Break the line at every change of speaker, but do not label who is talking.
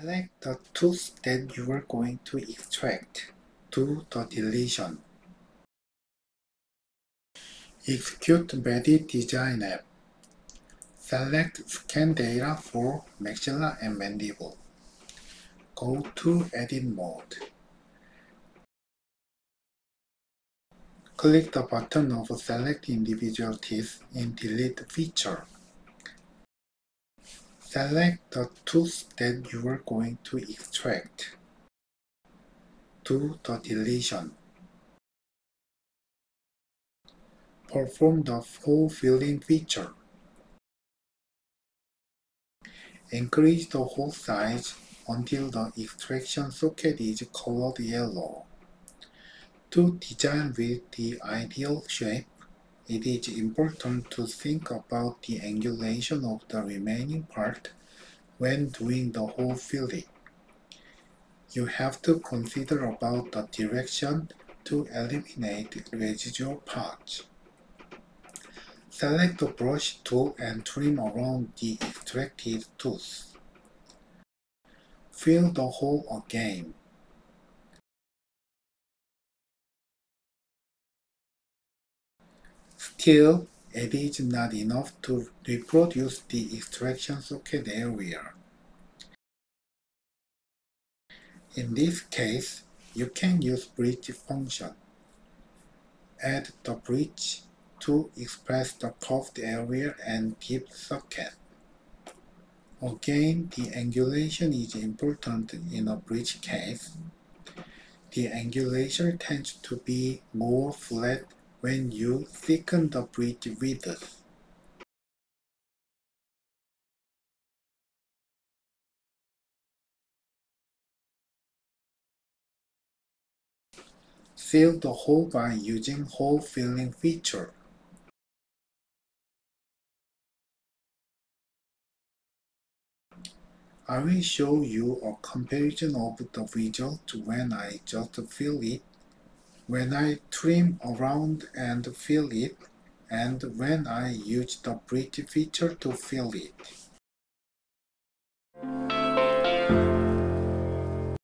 Select the tooth that you are going to extract. Do the deletion. Execute Medit Design app. Select Scan Data for maxilla and mandible. Go to Edit mode. Click the button of Select Individual Teeth in Delete feature. Select the tooth that you are going to extract. Do the deletion. Perform the hole filling feature. Increase the hole size until the extraction socket is colored yellow. To design with the ideal shape, it is important to think about the angulation of the remaining part when doing the hole filling. You have to consider about the direction to eliminate residual parts. Select the brush tool and trim around the extracted tooth. Fill the hole again. Still, it is not enough to reproduce the extraction socket area. In this case, you can use bridge function. Add the bridge to express the curved area and deep socket. Again, the angulation is important in a bridge case. The angulation tends to be more flat when you thicken the bridge width. Fill the hole by using hole filling feature. I will show you a comparison of the result when I just fill it, when I trim around and fill it, and when I use the bridge feature to fill it.